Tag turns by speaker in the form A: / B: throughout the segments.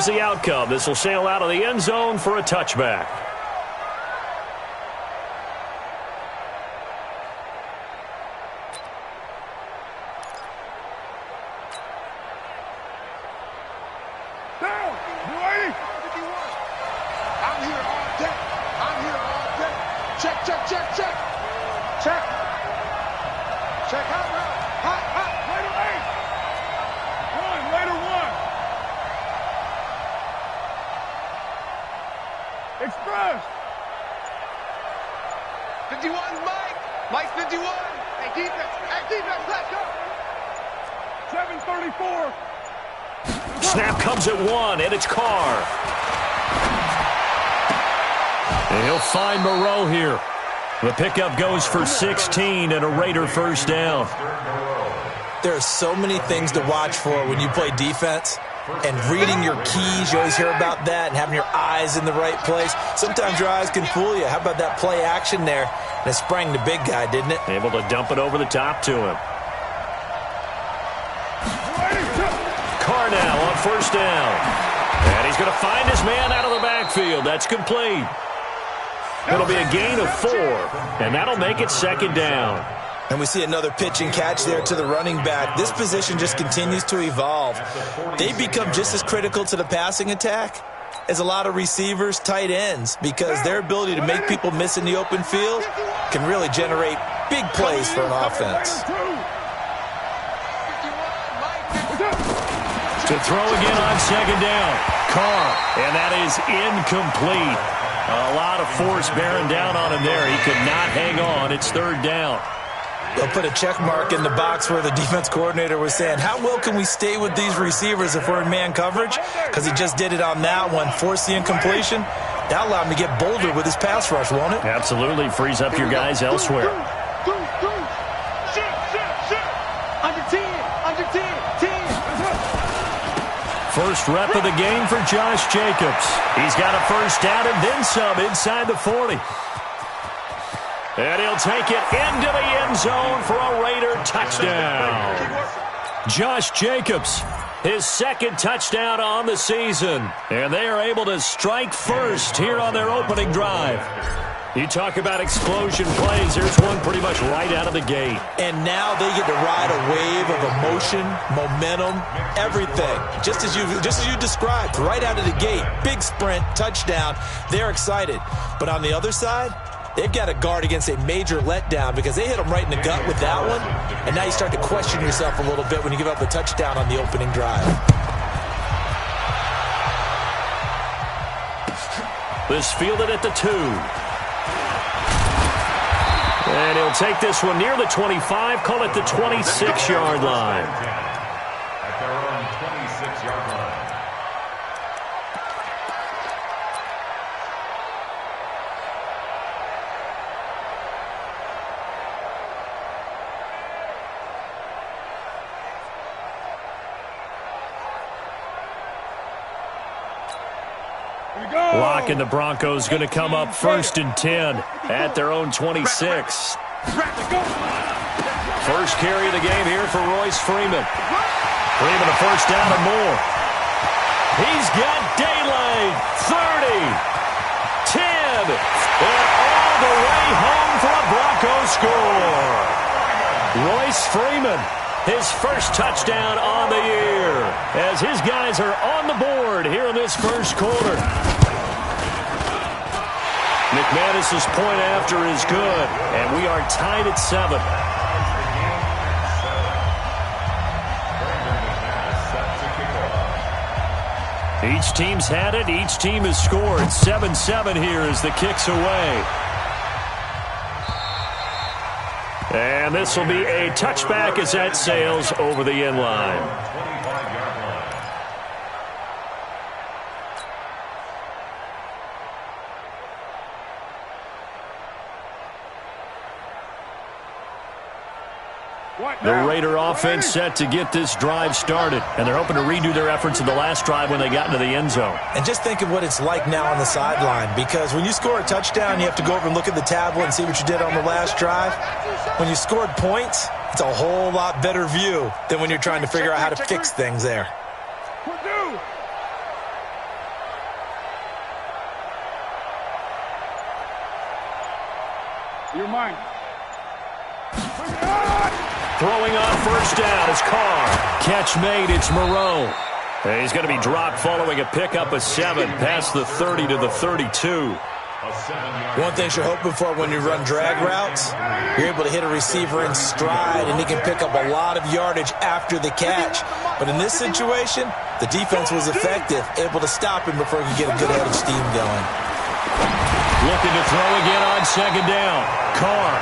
A: is the outcome. This will sail out of the end zone for a touchback.
B: Express! 51, Mike! Mike's 51! Hey, defense, let's go! 734!
A: Snap comes at 1, and it's Carr. And he'll find Moreau here. The pickup goes for 16 and a Raider first down.
C: There are so many things to watch for when you play defense. And reading your keys, you always hear about that, and having your eyes in the right place. Sometimes your eyes can fool you. How about that play action there? And it sprang the big guy, didn't it?
A: Able to dump it over the top to him. Carr now on first down. And he's going to find his man out of the backfield. That's complete. It'll be a gain of 4, and that'll make it second down.
C: And we see another pitch and catch there to the running back. This position just continues to evolve. They become just as critical to the passing attack as a lot of receivers, tight ends, because their ability to make people miss in the open field can really generate big plays for an offense.
A: To throw again on second down. Carr, and that is incomplete. A lot of force bearing down on him there. He could not hang on. It's third down.
C: They'll put a check mark in the box where the defense coordinator was saying, how well can we stay with these receivers if we're in man coverage? Because he just did it on that one, forced the incompletion. That'll allow him to get bolder with his pass rush, won't it?
A: Absolutely. Frees up your guys elsewhere.
B: Under 10, under 10, 10.
A: First rep of the game for Josh Jacobs. He's got a first down and then some inside the 40. And he'll take it into the end zone for a Raider touchdown. Josh Jacobs, his second touchdown on the season. And they are able to strike first here on their opening drive. You talk about explosion plays. Here's one pretty much right out of the gate.
C: And now they get to ride a wave of emotion, momentum, everything. Just as you described, right out of the gate. Big sprint, touchdown. They're excited. But on the other side, they've got to guard against a major letdown because they hit them right in the gut with that one. And now you start to question yourself a little bit when you give up a touchdown on the opening drive.
A: This fielded at the 2. And he'll take this one near the 25, call it the 26-yard line.
D: At their own 26-yard line.
A: Locking the Broncos going to come up first and 10 at their own 26. First carry of the game here for Royce Freeman. Freeman a first down and more. He's got daylight. 30, 10, and all the way home for a Broncos score. Royce Freeman, his first touchdown on the year, as his guys are on the board here in this first quarter. McManus's point after is good, and we are tied at 7. Each team's had it. Each team has scored. 7-7 here as the kick's away. And this will be a touchback as that sails over the end line. The Raider offense set to get this drive started, and they're hoping to redo their efforts in the last drive when they got into the end zone.
C: And just think of what it's like now on the sideline, because when you score a touchdown, you have to go over and look at the tablet and see what you did on the last drive. When you scored points, it's a whole lot better view than when you're trying to figure out how to fix things there.
B: You're mine.
A: Throwing on first down is Carr. Catch made, it's Moreau. And he's going to be dropped following a pickup of 7 past the 30 to the 32.
C: One thing you're hoping for when you run drag routes, you're able to hit a receiver in stride, and he can pick up a lot of yardage after the catch. But in this situation, the defense was effective, able to stop him before he could get a good head of steam going.
A: Looking to throw again on second down. Carr.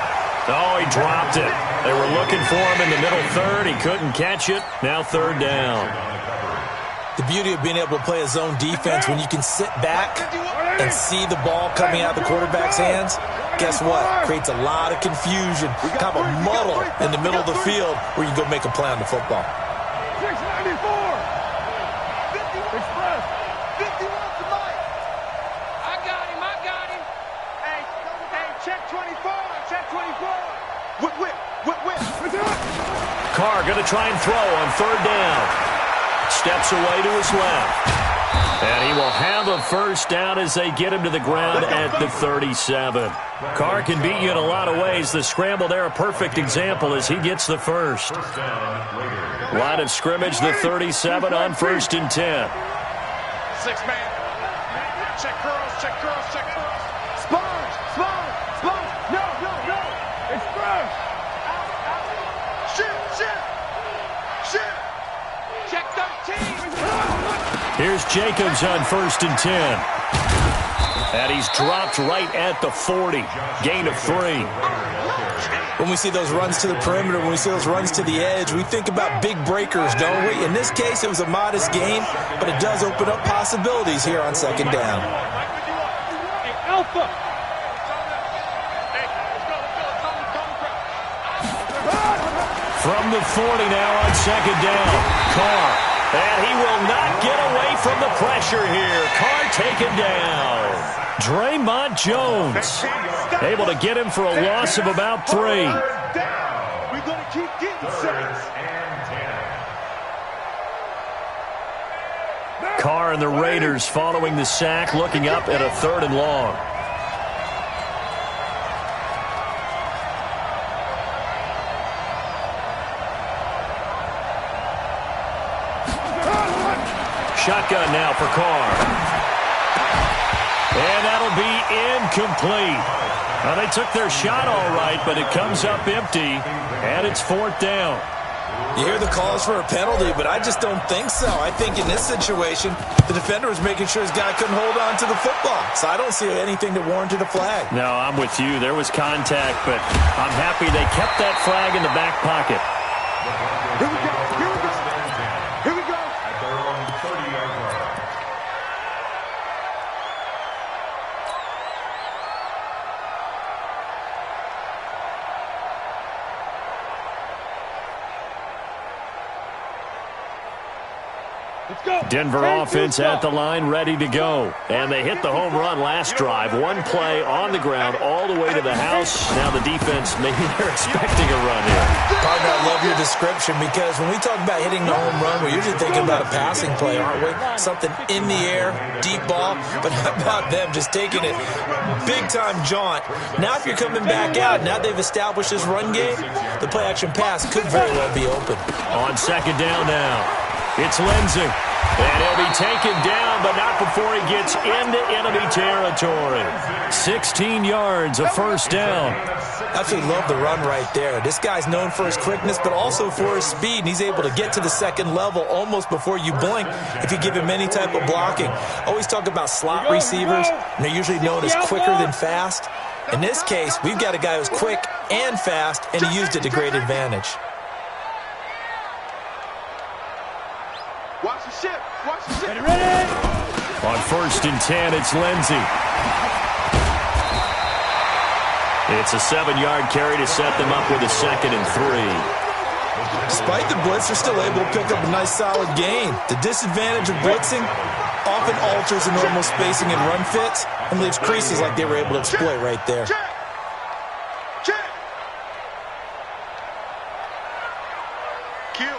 A: Oh, he dropped it. They were looking for him in the middle third. He couldn't catch it. Now third down.
C: The beauty of being able to play a zone defense when you can sit back and see the ball coming out of the quarterback's hands, guess what? Creates a lot of confusion, kind of a muddle in the middle of the field where you go make a play on the football.
B: 694. 50 Express. 51 to Mike. I got him. Hey, check 24. Check 24. Whip.
A: Carr going to try and throw on third down. Steps away to his left. And he will have a first down as they get him to the ground at the 37. Carr can beat you in a lot of ways. The scramble there, a perfect example as he gets the first. Line of scrimmage, the 37 on 1st and 10.
B: 6-man. Check curls. Sponge. No. Express. Shit. Check 13.
A: Here's Jacobs on 1st and 10. And he's dropped right at the 40. Gain of 3.
C: When we see those runs to the perimeter, when we see those runs to the edge, we think about big breakers, don't we? In this case, it was a modest gain, but it does open up possibilities here on second down.
B: Hey, Alpha.
A: From the 40 now on second down. Carr. And he will not get away from the pressure here. Carr taken down. Draymond Jones able to get him for a loss of about 3.
B: We're going to keep getting sacks.
A: Carr and the Raiders following the sack, looking up at a 3rd and long. Shotgun now for Carr. And that'll be incomplete. Now, they took their shot all right, but it comes up empty, and it's 4th down.
C: You hear the calls for a penalty, but I just don't think so. I think in this situation, the defender was making sure his guy couldn't hold on to the football. So I don't see anything that warranted a flag.
A: No, I'm with you. There was contact, but I'm happy they kept that flag in the back pocket.
B: Here we go.
D: At their own 30-yard line.
A: Denver offense at the line, ready to go. And they hit the home run last drive. One play on the ground all the way to the house. Now the defense, maybe they're expecting a run here.
C: Partner, I love your description because when we talk about hitting the home run, we're usually thinking about a passing play, aren't we? Something in the air, deep ball. But how about them just taking it big-time jaunt? Now if you're coming back out, now they've established this run game, the play-action pass could very well be open.
A: On second down now, it's Lindsey. And he'll be taken down, but not before he gets into enemy territory. 16 yards, a first down.
C: Absolutely love the run right there. This guy's known for his quickness, but also for his speed. And he's able to get to the second level almost before you blink if you give him any type of blocking. Always talk about slot receivers, and they're usually known as quicker than fast. In this case, we've got a guy who's quick and fast, and he used it to great advantage.
B: Watch the ship.
A: Ready? On 1st and 10, it's Lindsey. It's a 7-yard carry to set them up with a 2nd and 3.
C: Despite the blitz, they're still able to pick up a nice solid gain. The disadvantage of blitzing often alters the normal spacing and run fits and leaves creases like they were able to exploit right there.
B: Check. Kill.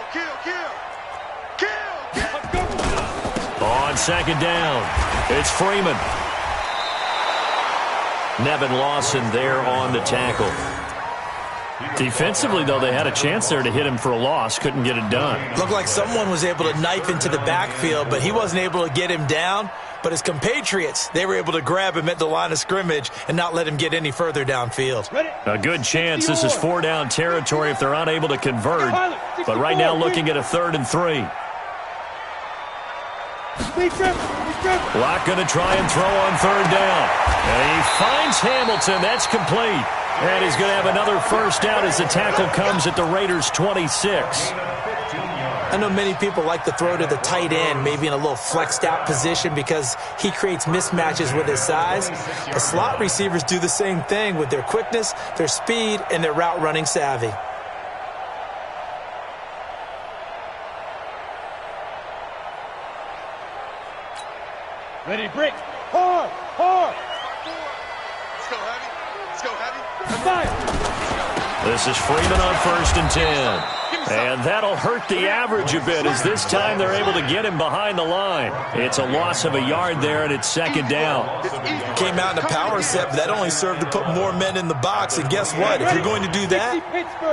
A: On second down, it's Freeman. Nevin Lawson there on the tackle. Defensively, though, they had a chance there to hit him for a loss. Couldn't get it done.
C: Looked like someone was able to knife into the backfield, but he wasn't able to get him down. But his compatriots, they were able to grab him at the line of scrimmage and not let him get any further downfield.
A: A good chance this is 4-down territory if they're unable to convert. But right now looking at a 3rd and 3. Locke going to try and throw on 3rd down. And he finds Hamilton. That's complete. And he's going to have another first down as the tackle comes at the Raiders' 26.
C: I know many people like to throw to the tight end, maybe in a little flexed out position because he creates mismatches with his size. But slot receivers do the same thing with their quickness, their speed, and their route running savvy.
B: Ready, break. Hard, hard. Let's go heavy. Let's go heavy. Fire.
A: This is Freeman on 1st and 10. And that'll hurt the average a bit as this time they're able to get him behind the line. It's a loss of a yard there, and it's 2nd down.
C: Came out in a power set, but that only served to put more men in the box. And guess what? If you're going to do that,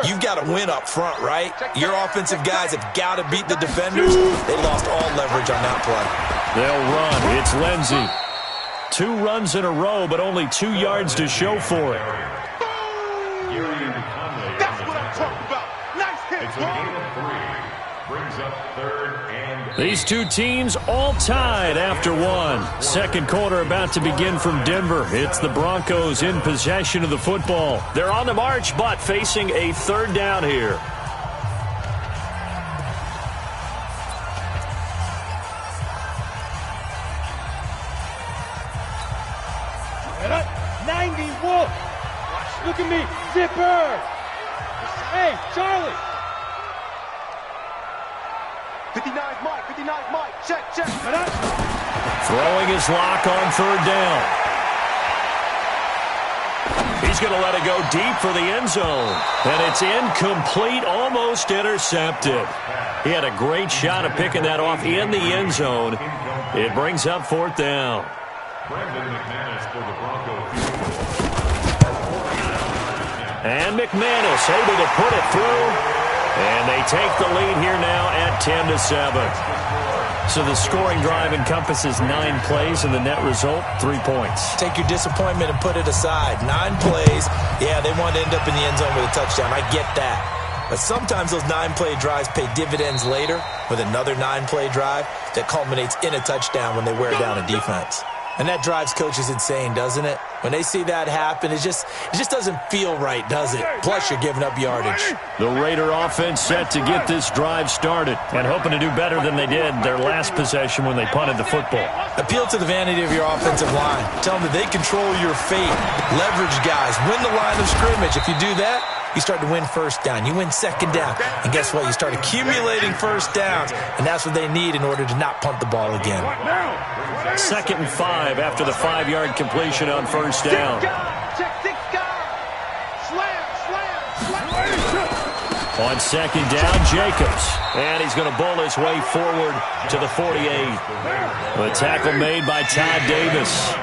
C: you've got to win up front, right? Your offensive guys have got to beat the defenders. They lost all leverage on that play.
A: They'll run. It's Lindsey. 2 runs in a row, but only 2 yards to show for it.
B: That's what I'm talking about. Nice hit.
D: It's a gain of 3. Brings up 3rd and 8.
A: These two teams all tied after 1. Second quarter about to begin from Denver. It's the Broncos in possession of the football. They're on the march, but facing a 3rd down here.
B: Look at me, Zipper! Hey, Charlie! 59's Mike, 59's Mike, check.
A: Throwing his lock on 3rd down. He's going to let it go deep for the end zone. And it's incomplete, almost intercepted. He had a great shot at picking that off in the end zone. It brings up 4th down.
D: Brandon McManus for the Broncos.
A: And McManus able to put it through. And they take the lead here now at 10-7. So the scoring drive encompasses 9 plays, and the net result, 3 points.
C: Take your disappointment and put it aside. 9 plays. Yeah, they want to end up in the end zone with a touchdown. I get that. But sometimes those 9-play drives pay dividends later with another 9-play drive that culminates in a touchdown when they wear down a defense. And that drives coaches insane, doesn't it? When they see that happen, it just doesn't feel right, does it? Plus, you're giving up yardage.
A: The Raider offense set to get this drive started and hoping to do better than they did their last possession when they punted the football.
C: Appeal to the vanity of your offensive line. Tell them that they control your fate. Leverage guys. Win the line of scrimmage. If you do that, you start to win 1st down. You win 2nd down. And guess what? You start accumulating 1st downs. And that's what they need in order to not punt the ball again.
A: 2nd and 5 after the 5-yard completion on 1st down.
B: Check 6 guys. Slam.
A: On 2nd down, Jacobs. And he's going to bowl his way forward to the 48. The tackle made by Todd Davis.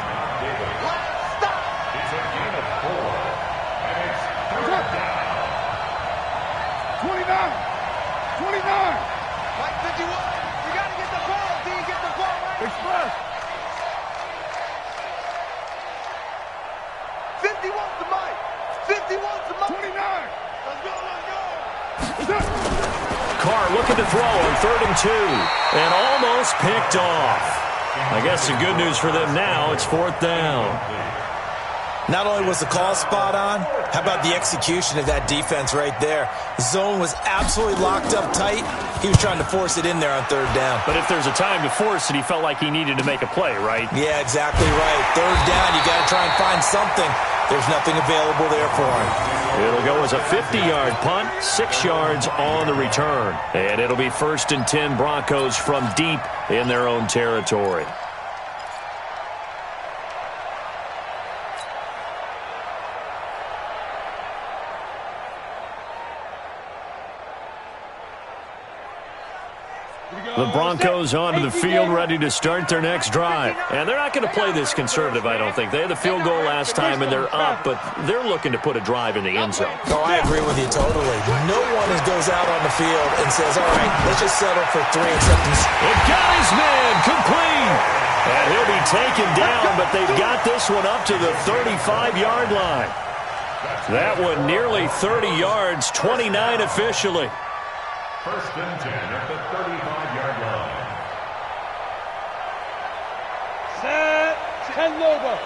A: Carr looking to throw on 3rd and 2. And almost picked off. I guess the good news for them now, it's 4th down.
C: Not only was the call spot on, how about the execution of that defense right there? The zone was absolutely locked up tight. He was trying to force it in there on 3rd down.
A: But if there's a time to force it, he felt like he needed to make a play, right?
C: Yeah, exactly right. 3rd down, you got to try and find something. There's nothing available there for him.
A: It'll go as a 50-yard punt, 6 yards on the return. And it'll be 1st and 10 Broncos from deep in their own territory. The Broncos onto the field ready to start their next drive. And they're not going to play this conservative, I don't think. They had the field goal last time, and they're up, but they're looking to put a drive in the end zone.
C: No, I agree with you totally. No one goes out on the field and says, all right, let's just settle for 3 acceptance.
A: It got his man complete. And he'll be taken down, but they've got this one up to the 35-yard line. That one nearly 30 yards, 29 officially.
D: First and 10 at the 35-yard line.
B: Set. 10 Lobo.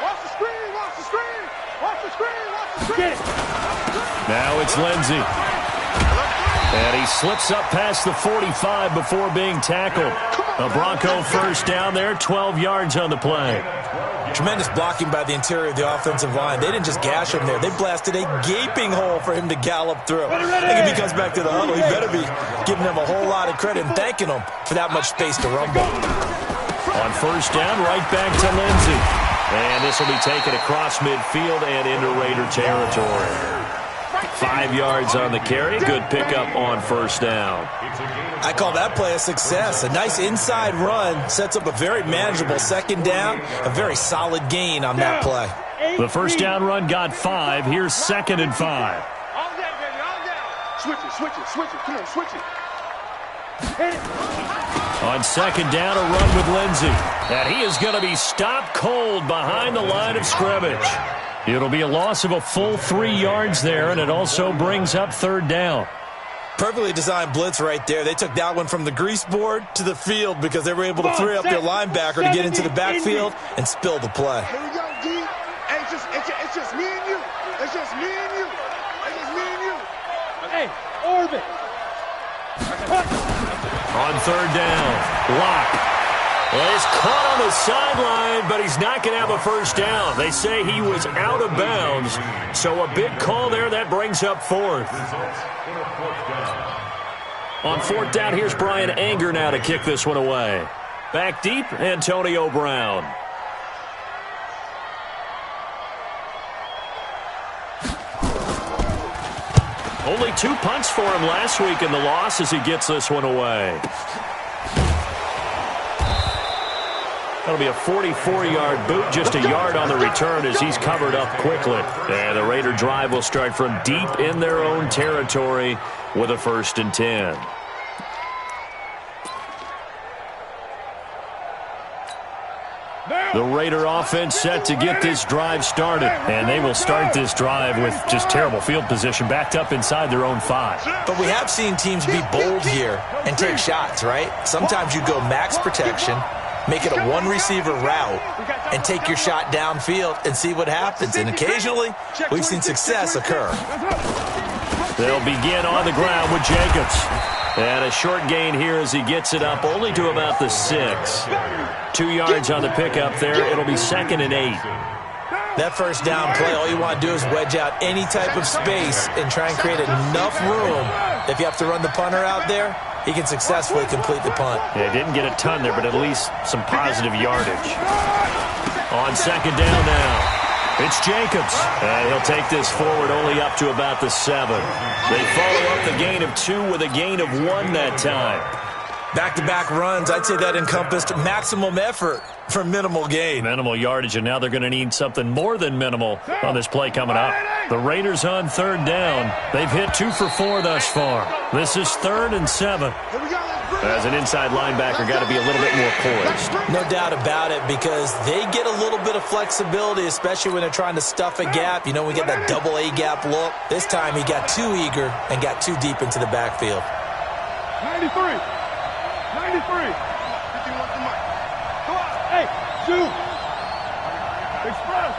B: Watch the screen. Watch the screen. Watch the screen. Watch the screen. Get it.
A: Now it's Lindsey. And he slips up past the 45 before being tackled. A Bronco first down there, 12 yards on the play.
C: Tremendous blocking by the interior of the offensive line. They didn't just gash him there. They blasted a gaping hole for him to gallop through. I think if he comes back to the huddle, he better be giving them a whole lot of credit and thanking them for that much space to rumble.
A: On first down, right back to Lindsey. And this will be taken across midfield and into Raider territory. 5 yards on the carry. Good pickup on first down.
C: I call that play a success. A nice inside run sets up a very manageable second down. A very solid gain on that play.
A: The first down run got 5. Here's 2nd and 5.
B: All down, baby. All down. Switch it. Switch it. Switch it. Come on. Switch it. Hit it.
A: On second down, a run with Lindsey. And he is going to be stopped cold behind the line of scrimmage. It'll be a loss of a full 3 yards there, and it also brings up third down.
C: Perfectly designed blitz right there. They took that one from the grease board to the field because they were able to free up their linebacker to get into the backfield and spill the play.
B: Here we go, D. Hey, it's just me and you. It's just me and you. It's just me and you. Hey, orbit.
A: On third down, Locke. Well, he's caught on the sideline, but he's not going to have a first down. They say he was out of bounds, so a big call there. That brings up fourth. On fourth down, here's Brian Anger now to kick this one away. Back deep, Antonio Brown. Only 2 punts for him last week in the loss as he gets this one away. That'll be a 44-yard boot, just a yard on the return as he's covered up quickly. And the Raider drive will start from deep in their own territory with a 1st and 10. The Raider offense set to get this drive started. And they will start this drive with just terrible field position, backed up inside their own 5.
C: But we have seen teams be bold here and take shots, right? Sometimes you go max protection, make it a one-receiver route, and take your shot downfield and see what happens. And occasionally, we've seen success occur.
A: They'll begin on the ground with Jacobs. And a short gain here as he gets it up only to about the 6. 2 yards on the pickup there. It'll be 2nd and 8.
C: That first down play, all you want to do is wedge out any type of space and try and create enough room. If you have to run the punter out there, he can successfully complete the punt.
A: Yeah, didn't get a ton there, but at least some positive yardage. On second down now, it's Jacobs. And he'll take this forward only up to about the 7. They follow up the gain of 2 with a gain of 1 that time.
C: Back-to-back runs, I'd say that encompassed maximum effort for minimal gain.
A: Minimal yardage, and now they're going to need something more than minimal on this play coming up. The Raiders on third down. They've hit 2 for 4 thus far. This is 3rd and 7. As an inside linebacker, got to be a little bit more poised.
C: No doubt about it, because they get a little bit of flexibility, especially when they're trying to stuff a gap. You know, we get that double A gap look. This time he got too eager and got too deep into the backfield.
B: 93. 93. 51 to Mike. Go out. Hey, shoot. Express.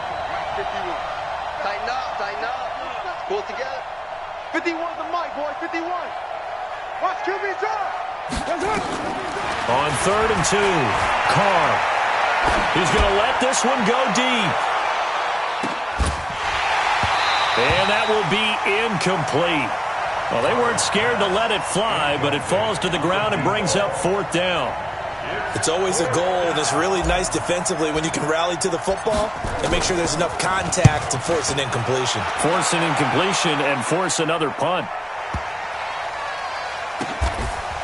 B: 51. Tighten up, tighten up. Pull it together. 51 to Mike, boy. 51. Watch QB draw.
A: On 3rd and 2, Carr. He's going to let this one go deep. And that will be incomplete. Well, they weren't scared to let it fly, but it falls to the ground and brings up 4th down.
C: It's always a goal, and it's really nice defensively when you can rally to the football and make sure there's enough contact to force an incompletion.
A: Force an incompletion and force another punt.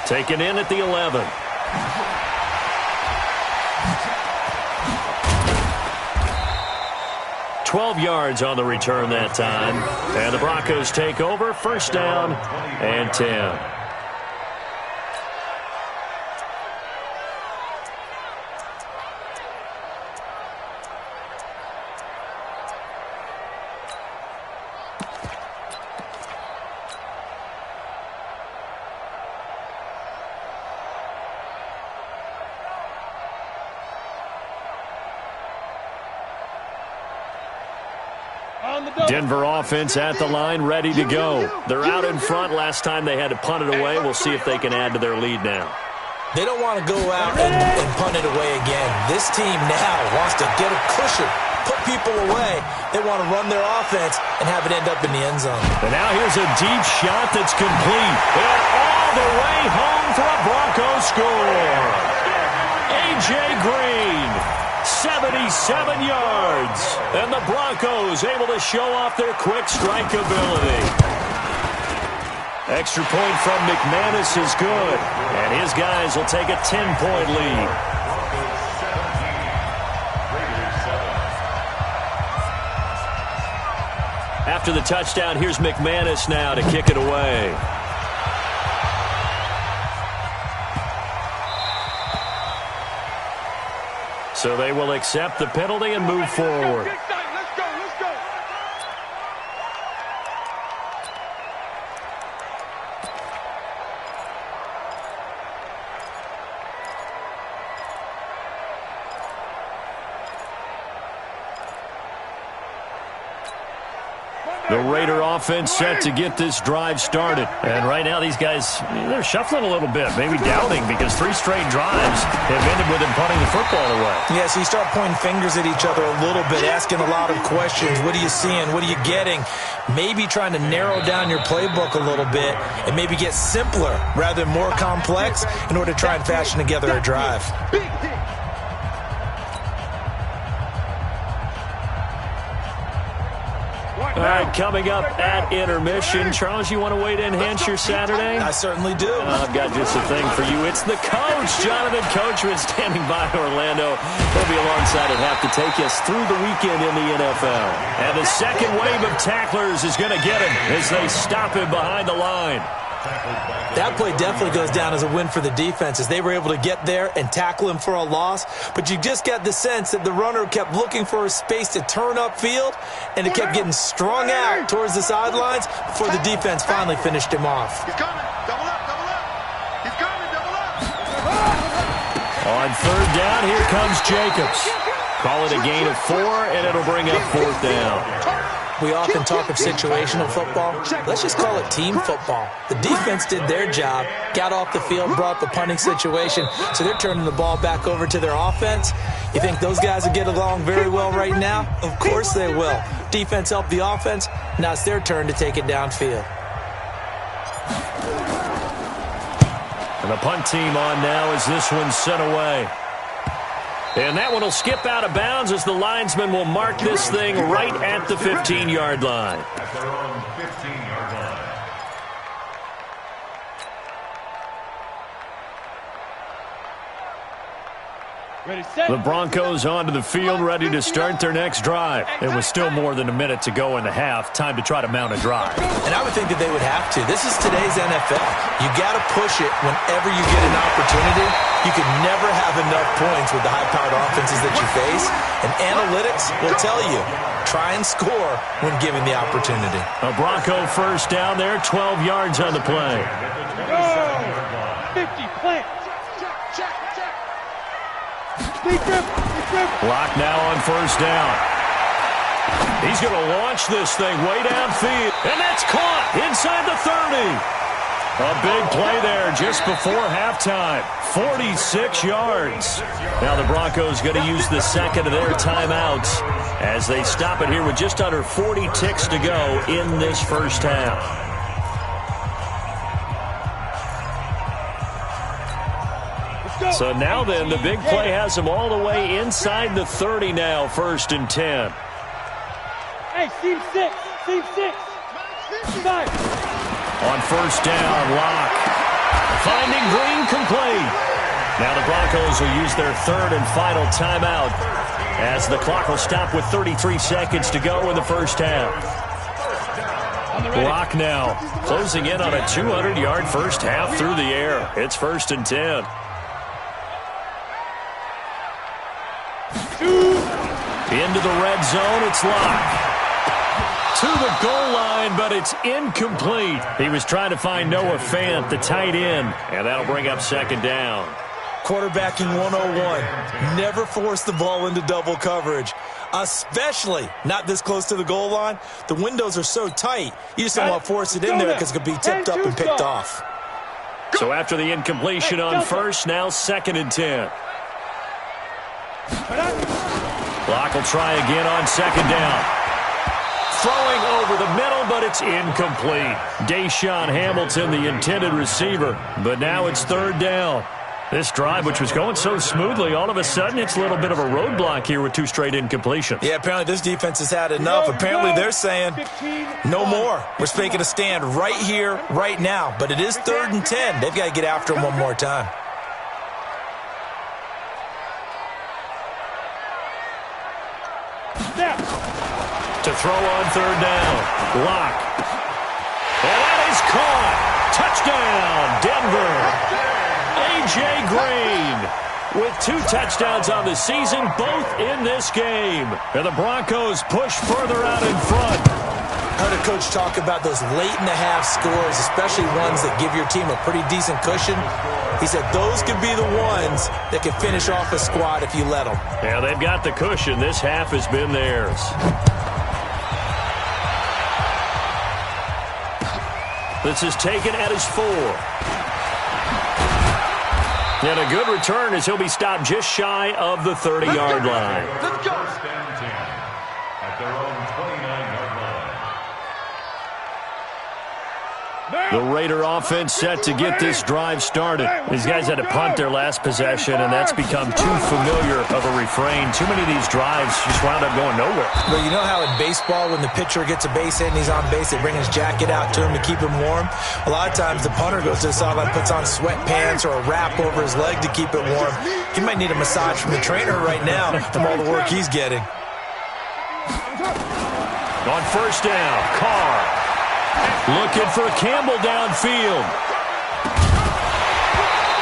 A: Taken in at the 11. $12 yards on the return that time. And the Broncos take over. First down and 10. Denver offense at the line, ready to go. They're out in front. Last time they had to punt it away. We'll see if they can add to their lead now.
C: They don't want to go out and punt it away again. This team now wants to get a cushion, put people away. They want to run their offense and have it end up in the end zone.
A: And now here's a deep shot that's complete. And all the way home for a Broncos score. A.J. Green. 77 yards. And the Broncos able to show off their quick strike ability. Extra point from McManus is good. And his guys will take a 10-point lead. After the touchdown, here's McManus now to kick it away. So they will accept the penalty and move forward.
B: Let's go.
A: The Raider offense set to get this drive started. And right now these guys, they're shuffling a little bit, maybe doubting, because 3 straight drives have ended with them punting the football away.
C: Yeah, so you start pointing fingers at each other a little bit, asking a lot of questions. What are you seeing? What are you getting? Maybe trying to narrow down your playbook a little bit and maybe get simpler rather than more complex in order to try and fashion together a drive.
A: All right, coming up at intermission. Charles, you want to weigh to enhance your Saturday?
C: I certainly do.
A: I've got just a thing for you. It's the coach, Jonathan Coachman, standing by Orlando. He'll be alongside at half to take us through the weekend in the NFL. And the second wave of tacklers is going to get him as they stop him behind the line.
C: That play definitely goes down as a win for the defense as they were able to get there and tackle him for a loss. But you just got the sense that the runner kept looking for a space to turn upfield, and it kept getting strung out towards the sidelines before the defense finally finished him off.
B: He's coming. Double up. He's coming. Double up.
A: On third down, here comes Jacobs. Call it a gain of 4, and it'll bring up fourth down.
C: We often talk of situational football. Let's just call it team football. The defense did their job, got off the field, brought the punting situation, so they're turning the ball back over to their offense. You think those guys will get along very well right now? Of course they will. Defense helped the offense. Now it's their turn to take it downfield.
A: And the punt team on now as this one's sent away. And that one will skip out of bounds as the linesman will mark this thing right at the 15-yard line.
D: At their own 15-yard line.
A: The Broncos onto the field, ready to start their next drive. It was still more than a minute to go in the half. Time to try to mount a drive.
C: And I would think that they would have to. This is today's NFL. You got to push it whenever you get an opportunity. You can never have enough points with the high-powered offenses that you face. And analytics will tell you, try and score when given the opportunity.
A: A Bronco first down there, 12 yards on the play.
B: Go. 50, plant.
A: Block now on first down. He's going to launch this thing way downfield. And that's caught inside the 30. A big play there just before halftime. 46 yards. Now the Broncos going to use the second of their timeouts as they stop it here with just under 40 ticks to go in this first half. So now then, the big play has them all the way inside the 30 now, 1st and 10.
B: Hey, team 6. On
A: first down, Locke Finding Green complete. Now the Broncos will use their third and final timeout as the clock will stop with 33 seconds to go in the first half. Rock now closing in on a 200-yard first half through the air. It's 1st and 10. Into the red zone, it's Locke. To the goal line, but it's incomplete. He was trying to find Noah Fant, the tight end, and that'll bring up 2nd down.
C: Quarterbacking 101. Never force the ball into double coverage, especially not this close to the goal line. The windows are so tight, you just don't want to force it in there because it could be tipped up and picked off.
A: So after the incompletion on first, now 2nd and 10. Locke will try again on 2nd down. Throwing over the middle, but it's incomplete. Deshaun Hamilton, the intended receiver, but now it's 3rd down. This drive, which was going so smoothly, all of a sudden it's a little bit of a roadblock here with 2 straight incompletions.
C: Yeah, apparently this defense has had enough. Apparently they're saying, no more. We're making a stand right here, right now. But it is 3rd and 10. They've got to get after him one more time.
A: To throw on 3rd down. Locke. And that is caught. Touchdown, Denver. A.J. Green with 2 touchdowns on the season, both in this game. And the Broncos push further out in front.
C: I heard a coach talk about those late-in-the-half scores, especially ones that give your team a pretty decent cushion. He said those could be the ones that can finish off a squad if you let them.
A: Yeah, they've got the cushion. This half has been theirs. This is taken at his 4. And a good return as he'll be stopped just shy of the 30-yard line.
B: Let's go.
D: 1st and 10 at their own 29-yard line.
A: The Raider offense set to get this drive started. These guys had to punt their last possession, and that's become too familiar of a refrain. Too many of these drives just wound up going nowhere.
C: But you know how in baseball, when the pitcher gets a base hit and he's on base, they bring his jacket out to him to keep him warm? A lot of times the punter goes to the sideline, puts on sweatpants or a wrap over his leg to keep it warm. He might need a massage from the trainer right now from all the work he's getting.
A: On 1st down, Carr. Looking for Campbell downfield.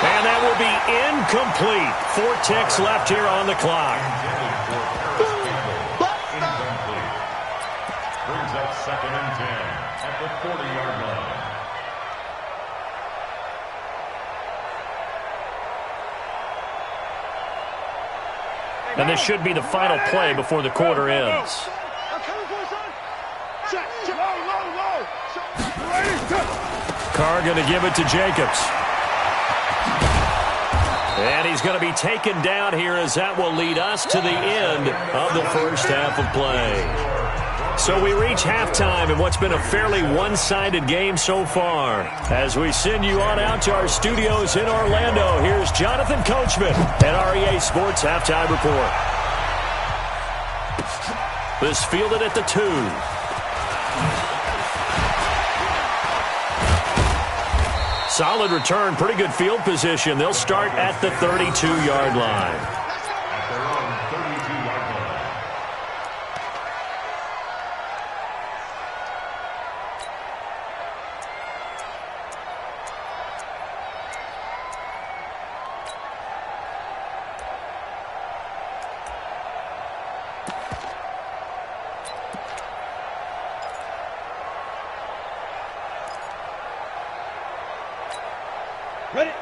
A: And that will be incomplete. 4 ticks left here on the clock.
D: Incomplete. Brings up 2nd and 10 at the 40-yard line.
A: And this should be the final play before the quarter ends. Carr going to give it to Jacobs. And he's going to be taken down here as that will lead us to the end of the first half of play. So we reach halftime in what's been a fairly one-sided game so far. As we send you on out to our studios in Orlando, here's Jonathan Coachman at REA Sports Halftime Report. This fielded at the 2. Solid return, pretty good field position. They'll start at the 32-yard line.
D: At their own 32-yard line.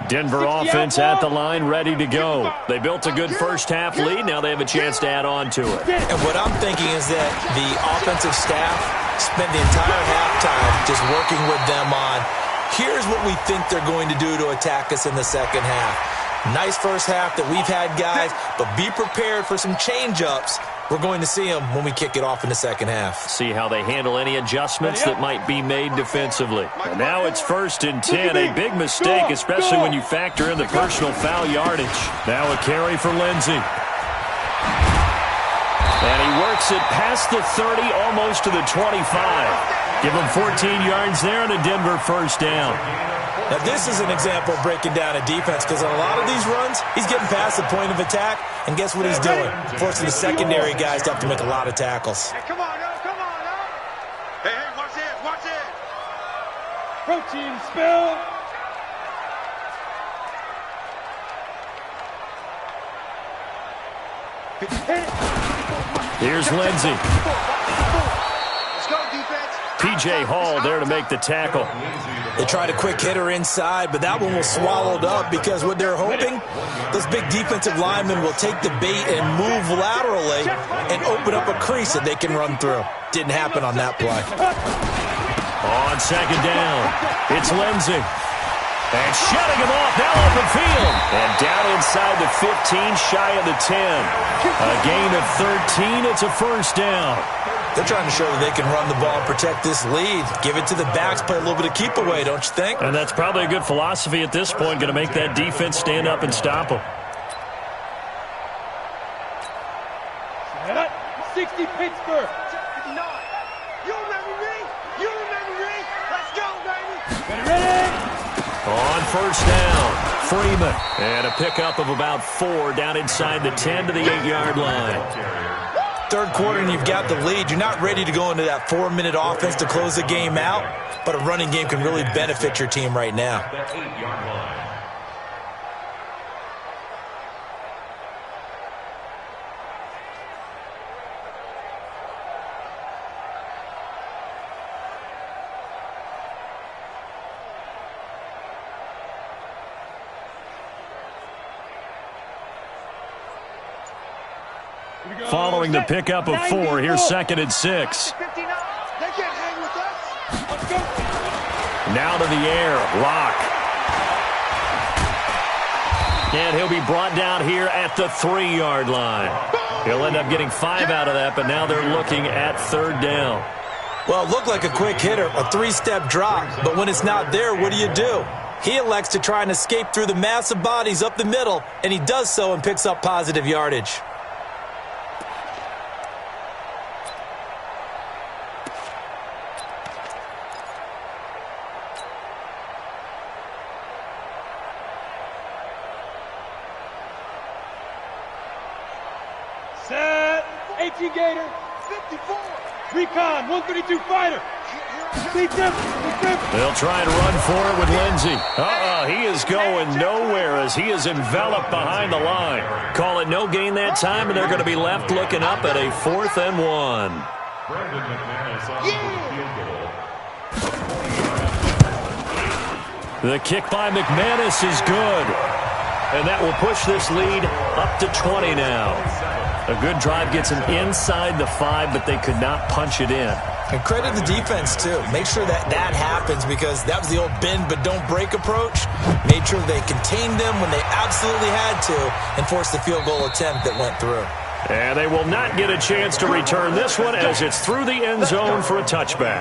A: Denver offense at the line, ready to go. They built a good first half lead. Now they have a chance to add on to it.
C: And what I'm thinking is that the offensive staff spent the entire halftime just working with them on, here's what we think they're going to do to attack us in the second half. Nice first half that we've had, guys, but be prepared for some change-ups. We're going to see them when we kick it off in the second half.
A: See how they handle any adjustments that might be made defensively. And now it's 1st and 10, a big mistake, especially when you factor in the personal foul yardage. Now a carry for Lindsey. And he works it past the 30, almost to the 25. Give him 14 yards there and a Denver first down.
C: Now, this is an example of breaking down a defense because on a lot of these runs, he's getting past the point of attack, and guess what he's doing? Forcing the secondary guys to have to make a lot of tackles.
B: Hey, come on, now, come on, now. Hey, watch this, watch this. Protein spill.
A: Here's Lindsey.
B: Let's go, defense.
A: P.J. Hall there to make the tackle.
C: They tried a quick hitter inside, but that one was swallowed up because what they're hoping, those big defensive linemen will take the bait and move laterally and open up a crease that they can run through. Didn't happen on that play.
A: On second down, it's Lindsey. And shutting him off, now open field. And down inside the 15, shy of the 10. A gain of 13, it's a first down.
C: They're trying to show that they can run the ball and protect this lead. Give it to the backs, play a little bit of keep away, don't you think?
A: And that's probably a good philosophy at this point, going to make that defense stand up and stop them.
B: 60 Pittsburgh. 59. You remember me? You remember me? Let's go, baby. Ready?
A: On first down, Freeman. And a pickup of about 4 down inside the 10 to the 8-yard line.
C: Third quarter and you've got the lead. You're not ready to go into that 4-minute offense to close the game out, but a running game can really benefit your team right now.
D: That 8-yard line.
A: Following the pickup of 4, here's 2nd and 6.
B: They can't hang with us. Let's go.
A: Now to the air, Locke. And he'll be brought down here at the 3-yard line. He'll end up getting 5 out of that, but now they're looking at 3rd down.
C: Well, it looked like a quick hitter, a 3-step drop, but when it's not there, what do? He elects to try and escape through the massive bodies up the middle, and he does so and picks up positive yardage.
B: Set. 18 Gator. 54. Recon. 132 fighter. Beat them.
A: They'll try and run for it with Lindsey. He is going nowhere as he is enveloped behind the line. Call it no gain that time, and they're going to be left looking up at a 4th and 1.
D: Brandon McManus on the field goal.
A: The kick by McManus is good. And that will push this lead up to 20 now. A good drive gets them inside the 5, but they could not punch it in.
C: And credit the defense, too. Make sure that happens because that was the old bend but don't break approach. Made sure they contained them when they absolutely had to and forced the field goal attempt that went through.
A: And they will not get a chance to return this one as it's through the end zone for a touchback.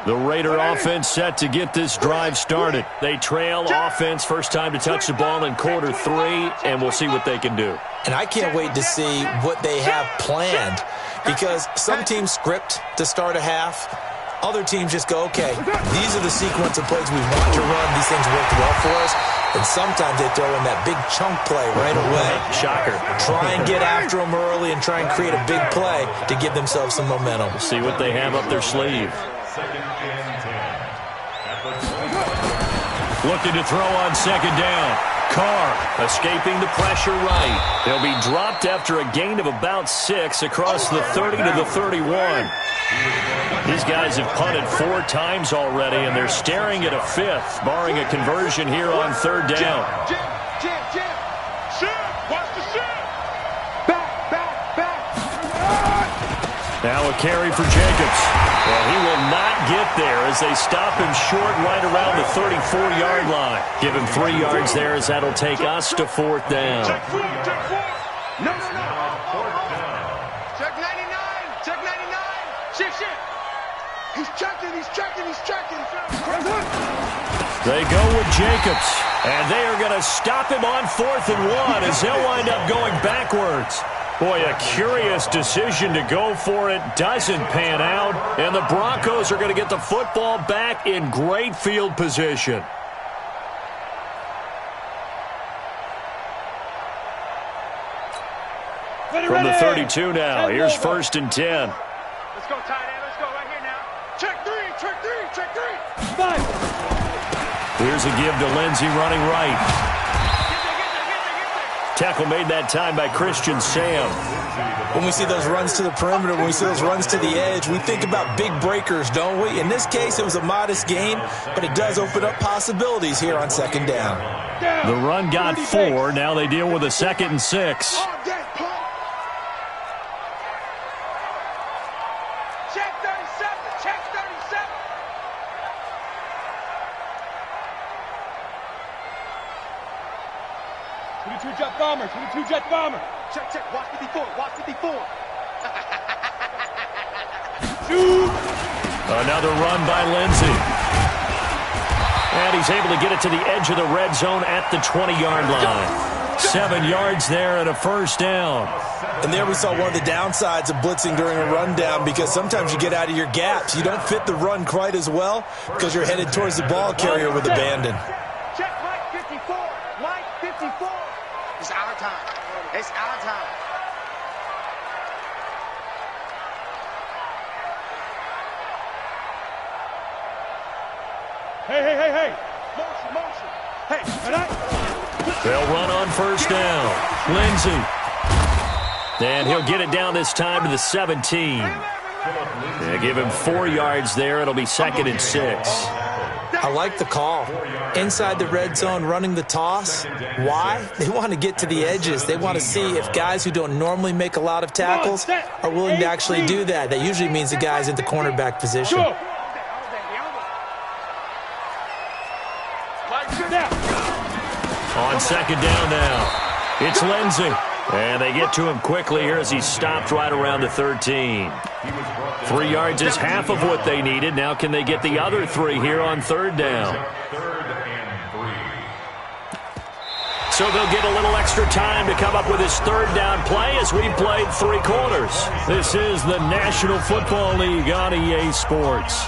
A: The Raider offense set to get this drive started. They trail offense first time to touch the ball in quarter 3, and we'll see what they can do.
C: And I can't wait to see what they have planned because some teams script to start a half. Other teams just go, okay, these are the sequence of plays we want to run. These things work well for us. And sometimes they throw in that big chunk play right away.
A: Shocker.
C: Try and get after them early and try and create a big play to give themselves some momentum.
A: See what they have up their sleeve.
D: 2nd and 10.
A: Looking to throw on 2nd down. Carr escaping the pressure right. He'll be dropped after a gain of about 6 across the 30 to the 31. These guys have punted 4 times already, and they're staring at a 5th, barring a conversion here on 3rd down.
B: Jim. Shift. Watch the shift. Back.
A: Now a carry for Jacobs. Well, he will not get there as they stop him short right around the 34-yard line. Give him 3 yards there as that'll take us to 4th down.
B: Check 4. No. Check 99. Check 99. Shift. He's checking.
A: They go with Jacobs. And they are going to stop him on 4th and 1 as they'll wind up going backwards. Boy, a curious decision to go for it. Doesn't pan out. And the Broncos are going to get the football back in great field position. From the 32 now, here's 1st and 10.
B: Let's go, tight end. Let's go right here now. Check three, check three, check three. 5.
A: Here's a give to Lindsey running right. Tackle made that time by Christian Sam.
C: When we see those runs to the perimeter, when we see those runs to the edge, we think about big breakers, don't we? In this case, it was a modest gain, but it does open up possibilities here on 2nd down.
A: The run got 4. Now they deal with a 2nd and 6.
B: Check 37, check 37. Jet bomber, 22 jet bomber. Check, check, watch 54, watch 54. Shoot!
A: Another run by Lindsey. And he's able to get it to the edge of the red zone at the 20-yard line. 7 yards there and a 1st down.
C: And there we saw one of the downsides of blitzing during a rundown, because sometimes you get out of your gaps. You don't fit the run quite as well because you're headed towards the ball carrier with abandon.
B: Check Mike 54, Mike 54. It's our time. It's our time. Hey. Motion. Hey, tonight.
A: They'll run on 1st down. Lindsey. And he'll get it down this time to the 17. They give him 4 yards there. It'll be 2nd and 6.
C: I like the call. Inside the red zone, running the toss. Why? They want to get to the edges. They want to see if guys who don't normally make a lot of tackles are willing to actually do that. That usually means the guy's in the cornerback position.
A: On 2nd down now, it's Lindsey. And they get to him quickly here as he's stopped right around the 13. 3 yards is half of what they needed. Now can they get the other 3 here on 3rd down? So they'll get a little extra time to come up with his 3rd down play as we've played 3 quarters. This is the National Football League on EA Sports.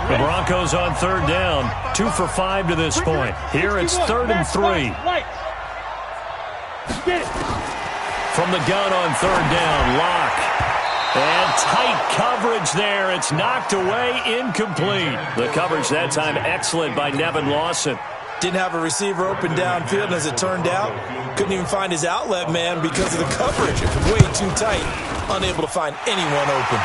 A: The Broncos on 3rd down, 2 for 5 to this point. Here it's 3rd and 3. From the gun on 3rd down, Locke. And tight coverage there. It's knocked away, incomplete. The coverage that time excellent by Nevin Lawson.
C: Didn't have a receiver open downfield, and as it turned out, couldn't even find his outlet man because of the coverage. It was way too tight, unable to find anyone open.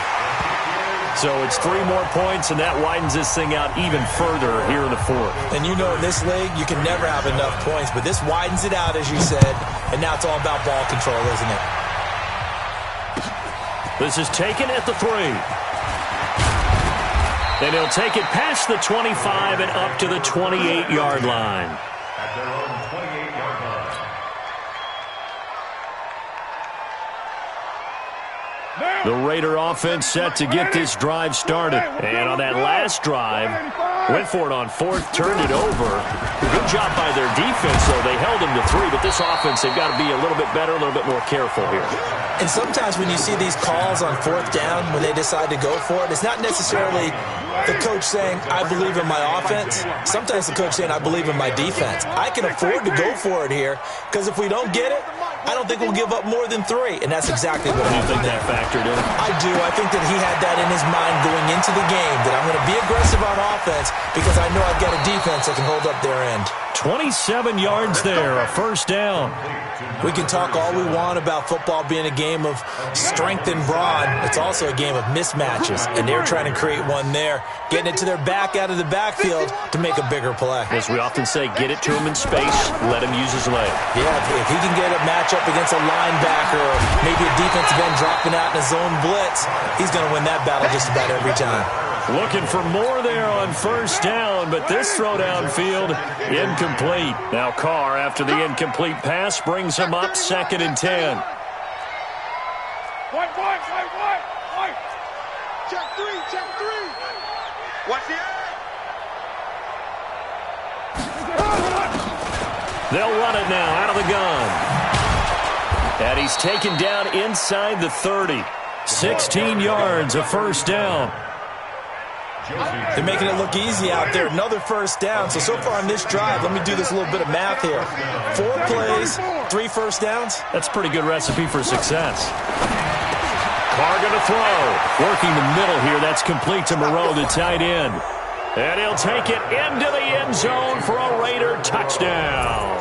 A: So it's 3 more points, and that widens this thing out even further here in the 4th.
C: And you know in this league, you can never have enough points, but this widens it out, as you said, and now it's all about ball control, isn't it?
A: This is taken at the 3. And he'll take it past the 25 and up to the 28-yard line.
D: At their own 28-yard line.
A: The Raider offense set to get this drive started. And on that last drive, went for it on 4th, turned it over. Good job by their defense, though. They held them to 3, but this offense, they've got to be a little bit better, a little bit more careful here.
C: And sometimes when you see these calls on 4th down, when they decide to go for it, it's not necessarily the coach saying, I believe in my offense. Sometimes the coach saying, I believe in my defense. I can afford to go for it here, because if we don't get it, I don't think we'll give up more than 3, and that's exactly what
A: I think
C: happened.
A: that factored in.
C: I do. I think that he had that in his mind going into the game, that I'm going to be aggressive on offense because I know I've got a defense that can hold up their end.
A: 27 yards there, a 1st down.
C: We can talk all we want about football being a game of strength and brawn. It's also a game of mismatches, and they're trying to create one there, getting it to their back out of the backfield to make a bigger play.
A: As we often say, get it to him in space, let him use his leg.
C: Yeah, if he can get a matchup against a linebacker or maybe a defensive end dropping out in a zone blitz, he's going to win that battle just about every time.
A: Looking for more there on 1st down, but this throw downfield, incomplete. Now Carr, after the incomplete pass, brings him up 2nd and 10.
B: Check 3. Watch the eye.
A: They'll run it now out of the gun. And he's taken down inside the 30. 16 yards, a first down.
C: They're making it look easy out there. Another first down. So far on this drive, let me do this little bit of math here. 4 plays, 3 first downs.
A: That's a pretty good recipe for success. Carr going to throw. Working the middle here. That's complete to Moreau, the tight end. And he'll take it into the end zone for a Raider touchdown.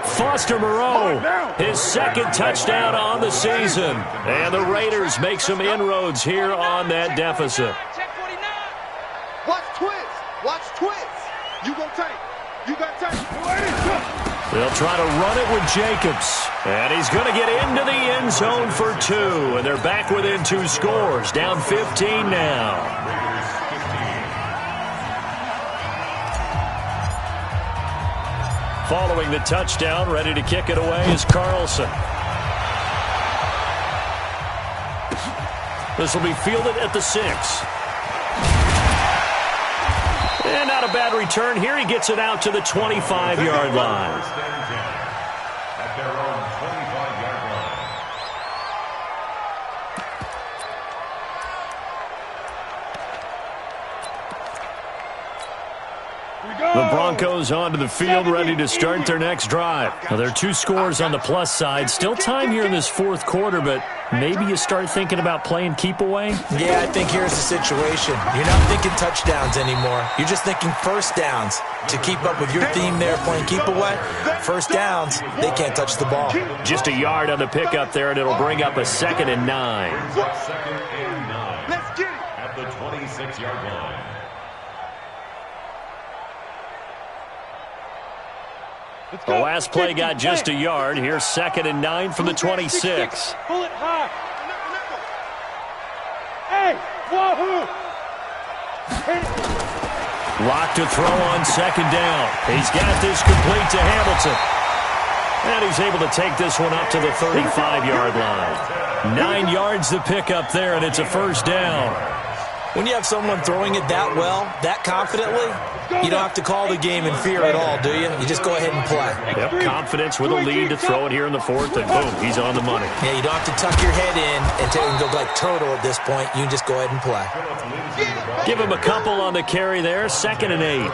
A: Foster Moreau, his second touchdown on the season. And the Raiders make some inroads here on that deficit.
B: Watch twist. Watch twist. You gonna take. You got take.
A: They'll try to run it with Jacobs. And he's going to get into the end zone for 2. And they're back within 2 scores. Down 15 now. Following the touchdown, ready to kick it away is Carlson. This will be fielded at the 6. And not a bad return here. He gets it out to the 25-yard line.
D: At their own 25-yard line.
A: The Broncos onto the field, ready to start their next drive. Now, there are 2 scores on the plus side. Still time here in this 4th quarter, but maybe you start thinking about playing keep away?
C: Yeah, I think here's the situation. You're not thinking touchdowns anymore. You're just thinking first downs. To keep up with your theme there, playing keep away, first downs, they can't touch the ball.
A: Just a yard on the pickup there, and it'll bring up a 2nd and 9.
D: 2nd and 9.
B: Let's get it.
D: At the 26-yard line.
A: The last play got just a yard. Here's 2nd and 9 from the 26.
B: Pull it high. Hey, wahoo!
A: Lock to throw on 2nd down. He's got this complete to Hamilton. And he's able to take this one up to the 35-yard line. 9 yards to pick up there, and it's a first down.
C: When you have someone throwing it that well, that confidently, you don't have to call the game in fear at all, do you? You just go ahead and play.
A: Yep, confidence with a lead to throw it here in the 4th, and boom, he's on the money.
C: Yeah, you don't have to tuck your head in and go like turtle at this point. You can just go ahead and play.
A: Give him a couple on the carry there, 2nd and 8.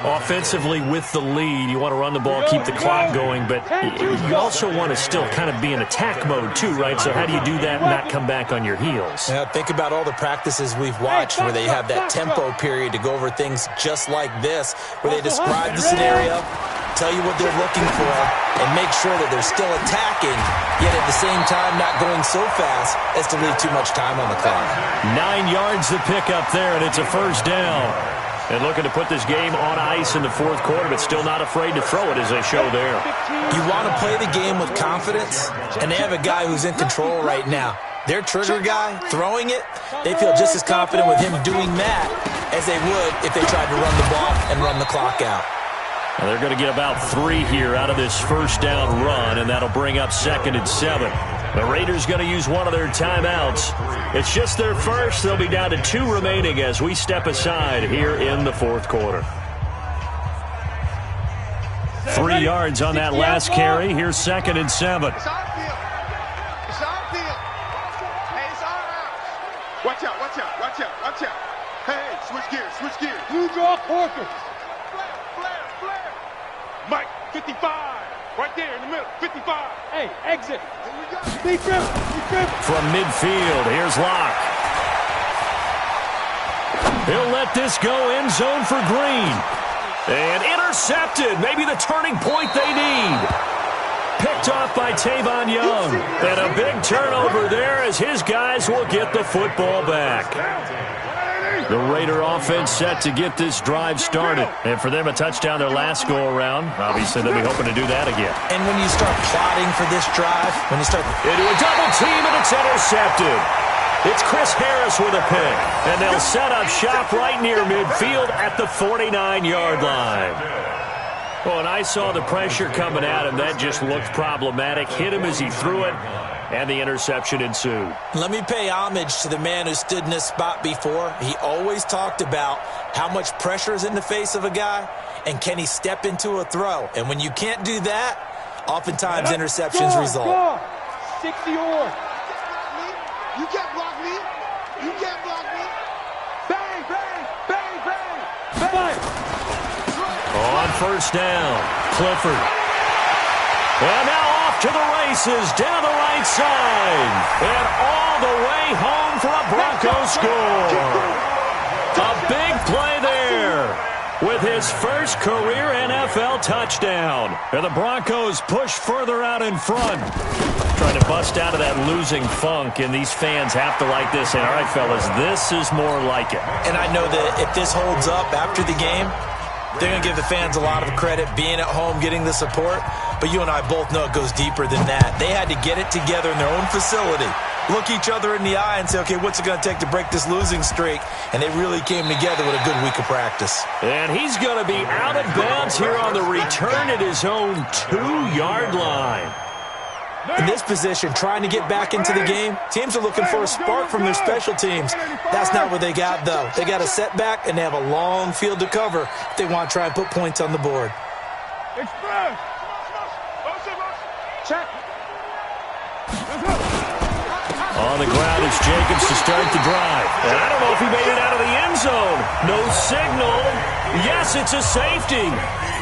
A: Offensively with the lead, you want to run the ball, keep the clock going, but you also want to still kind of be in attack mode too, right? So how do you do that and not come back on your heels?
C: Yeah, think about all the practices we've watched where they have that tempo period to go over things just like this, where they describe the scenario, tell you what they're looking for, and make sure that they're still attacking, yet at the same time not going so fast as to leave too much time on the clock.
A: 9 yards to pick up there, and it's a first down. And looking to put this game on ice in the 4th quarter, but still not afraid to throw it as they show there.
C: You want to play the game with confidence, and they have a guy who's in control right now. Their trigger guy, throwing it, they feel just as confident with him doing that as they would if they tried to run the ball and run the clock out.
A: Now they're going to get about 3 here out of this first down run, and that'll bring up 2nd and 7. The Raiders going to use one of their timeouts. It's just their first. They'll be down to 2 remaining as we step aside here in the 4th quarter. 3 yards on that last carry. Here's 2nd and 7.
B: It's our field. It's our field. Hey, it's our house. Watch out, watch out, watch out, watch out. Hey, switch gears, switch gears. Blue draw Corkers. Flare. Mike, 55. Right there in the middle, 55. Hey, exit. Be driven.
A: From midfield, here's Locke. He'll let this go end zone for Green. And intercepted. Maybe the turning point they need. Picked off by Tavon Young. And a big turnover there as his guys will get the football back. The Raider offense set to get this drive started. And for them, a touchdown their last go-around. Obviously, they'll be hoping to do that again.
C: And when you start plotting for this drive, when you start
A: into a double team, and it's intercepted. It's Chris Harris with a pick. And they'll set up shop right near midfield at the 49-yard line. Well, and I saw the pressure coming at him. That just looked problematic. Hit him as he threw it, and the interception ensued.
C: Let me pay homage to the man who stood in this spot before. He always talked about how much pressure is in the face of a guy, and can he step into a throw. And when you can't do that, oftentimes interceptions result.
B: 60 or. You can't block me. You can't block me. Bang, bang, bang, bang, bang.
A: On first down, Clifford. And now off to the races, down the right side. And all the way home for a Broncos score. A big play there with his first career NFL touchdown. And the Broncos push further out in front. Trying to bust out of that losing funk, and these fans have to like this. And all right, fellas, this is more like it.
C: And I know that if this holds up after the game, they're going to give the fans a lot of credit being at home, getting the support. But you and I both know it goes deeper than that. They had to get it together in their own facility, look each other in the eye and say, okay, what's it going to take to break this losing streak? And they really came together with a good week of practice.
A: And he's going to be out of bounds here on the return at his own 2-yard line.
C: In this position, trying to get back into the game, teams are looking for a spark from their special teams. That's not what they got, though. They got a setback, and they have a long field to cover if they want to try and put points on the board.
B: Express. Check.
A: On the ground is Jacobs to start the drive. And I don't know if he made it out of the end zone. No signal. Yes, it's a safety.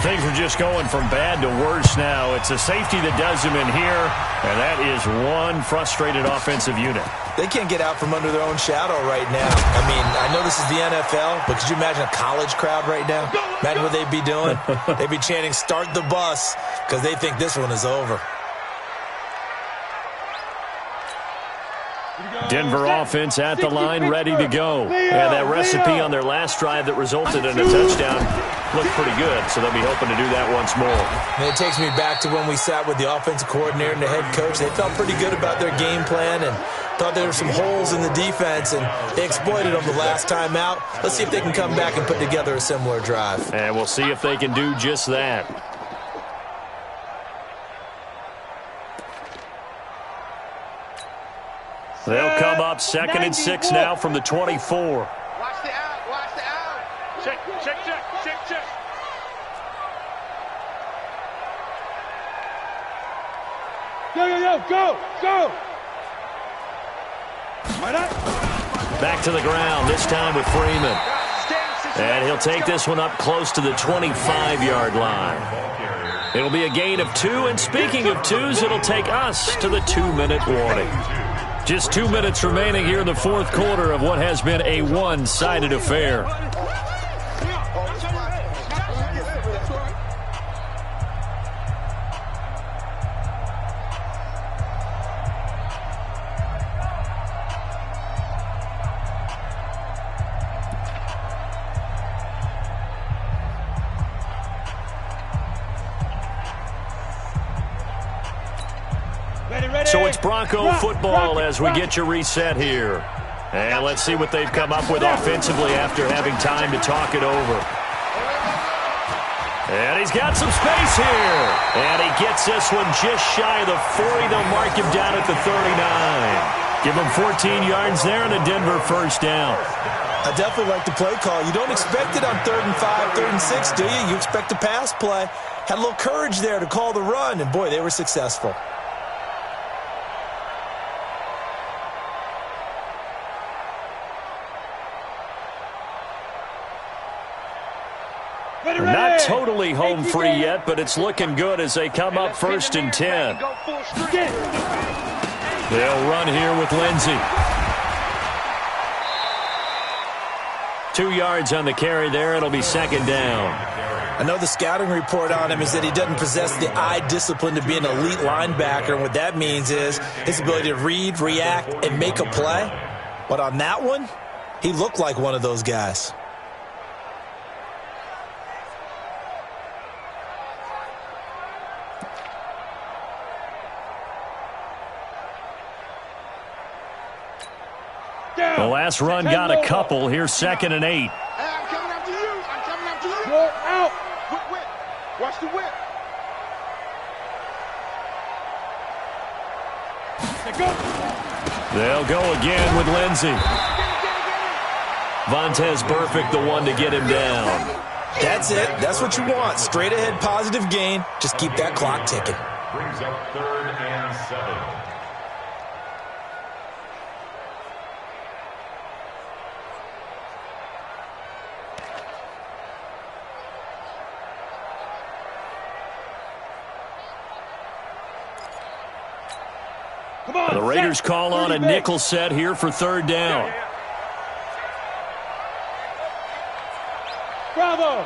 A: Things are just going from bad to worse now. It's a safety that does him in here, and that is one frustrated offensive unit.
C: They can't get out from under their own shadow right now. I mean, I know this is the NFL, but could you imagine a college crowd right now? Imagine what they'd be doing. They'd be chanting, "Start the bus," because they think this one is over.
A: Denver offense at the line, ready to go. And that recipe on their last drive that resulted in a touchdown looked pretty good, so they'll be hoping to do that once more.
C: And it takes me back to when we sat with the offensive coordinator and the head coach. They felt pretty good about their game plan and thought there were some holes in the defense, and they exploited them the last time out. Let's see if they can come back and put together a similar drive.
A: And we'll see if they can do just that. They'll come up 2nd and 6 now from the 24.
B: Watch the out. Watch the out. Check, check, check, check, check. Yo, go, go.
A: Back to the ground, this time with Freeman. And he'll take this one up close to the 25-yard line. It'll be a gain of 2, and speaking of 2s, it'll take us to the 2-minute warning. Just 2 minutes remaining here in the fourth quarter of what has been a one-sided affair. So it's Bronco football as we get you reset here. And let's see what they've come up with offensively after having time to talk it over. And he's got some space here. And he gets this one just shy of the 40. They'll mark him down at the 39. Give him 14 yards there and a Denver first down.
C: I definitely like the play call. You don't expect it on 3rd and 5, 3rd and 6, do you? You expect a pass play. Had a little courage there to call the run, and boy, they were successful.
A: Not totally home free yet, but it's looking good as they come up 1st and 10. They'll run here with Lindsey. 2 yards on the carry there. It'll be 2nd down.
C: I know the scouting report on him is that he doesn't possess the eye discipline to be an elite linebacker. And what that means is his ability to read, react, and make a play. But on that one, he looked like one of those guys.
A: The last run got a couple. Here's 2nd and 8.
B: Hey, I'm coming after you. I'm coming after you. Go out. Wait. Watch your whip.
A: They'll go again with Lindsey. Vontez Burfict, the one to get him down.
C: That's it. That's what you want. Straight ahead, positive gain. Just keep that clock ticking.
D: Brings up 3rd and 7.
A: The Raiders call on a nickel set here for 3rd down.
B: Bravo.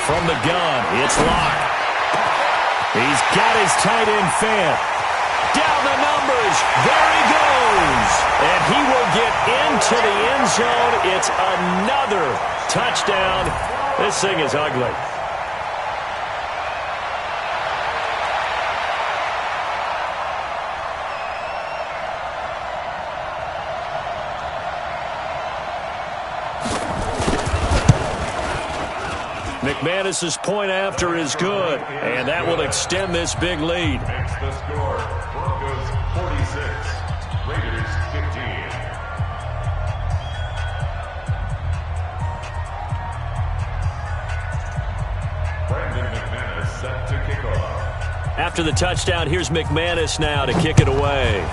A: From the gun, it's Locke. He's got his tight end fed. Down the numbers. There he goes. And he will get into the end zone. It's another touchdown. This thing is ugly. McManus's point after is good, and that will extend this big lead.
D: Makes the score. Broncos 46, Raiders 15. Brandon McManus set to kick off.
A: After the touchdown, here's McManus now to kick it away.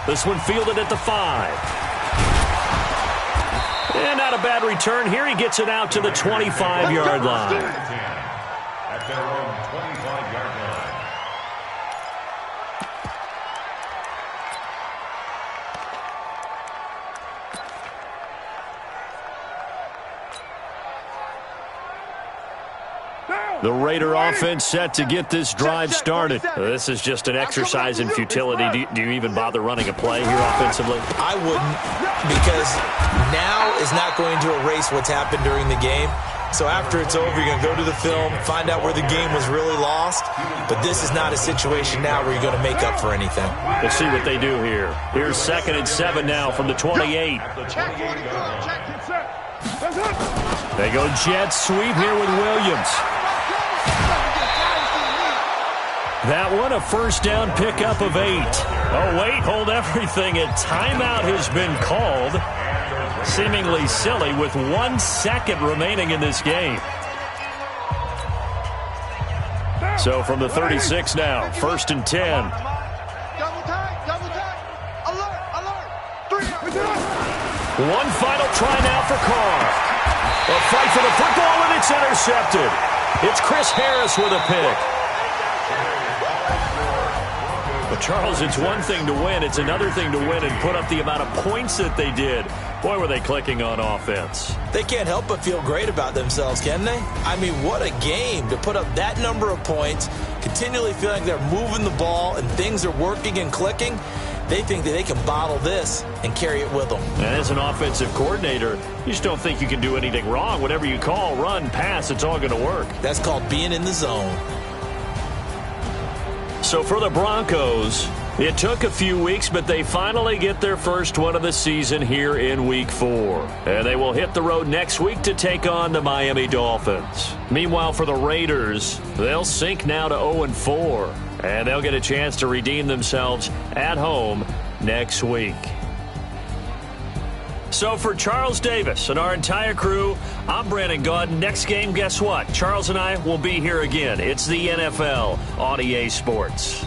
A: This one fielded at the 5. And not a bad return here. He gets it out to the 25-yard line.
D: At their own 25-yard line.
A: The Raider offense set to get this drive started. This is just an exercise in futility. Do you even bother running a play here offensively?
C: I wouldn't, because now is not going to erase what's happened during the game. So after it's over, you're going to go to the film, find out where the game was really lost. But this is not a situation now where you're going to make up for anything.
A: Let's see what they do here. Here's 2nd and 7 now from the 28. They go jet sweep here with Williams. That one, a 1st down pickup of 8. Oh, wait, hold everything. A timeout has been called. Seemingly silly with 1 second remaining in this game. So from the 36 now, 1st and 10.
B: Double tight, alert, alert.
A: One final try now for Carr. A fight for the football, and it's intercepted. It's Chris Harris with a pick. But Charles, it's one thing to win. It's another thing to win and put up the amount of points that they did. Boy, were they clicking on offense.
C: They can't help but feel great about themselves, can they? I mean, what a game to put up that number of points, continually feeling they're moving the ball and things are working and clicking. They think that they can bottle this and carry it with them.
A: And as an offensive coordinator, you just don't think you can do anything wrong. Whatever you call, run, pass, it's all going to work.
C: That's called being in the zone.
A: So for the Broncos, it took a few weeks, but they finally get their first one of the season here in Week 4. And they will hit the road next week to take on the Miami Dolphins. Meanwhile, for the Raiders, they'll sink now to 0-4. And they'll get a chance to redeem themselves at home next week. So for Charles Davis and our entire crew, I'm Brandon Gaudin. Next game, guess what? Charles and I will be here again. It's the NFL on EA Sports.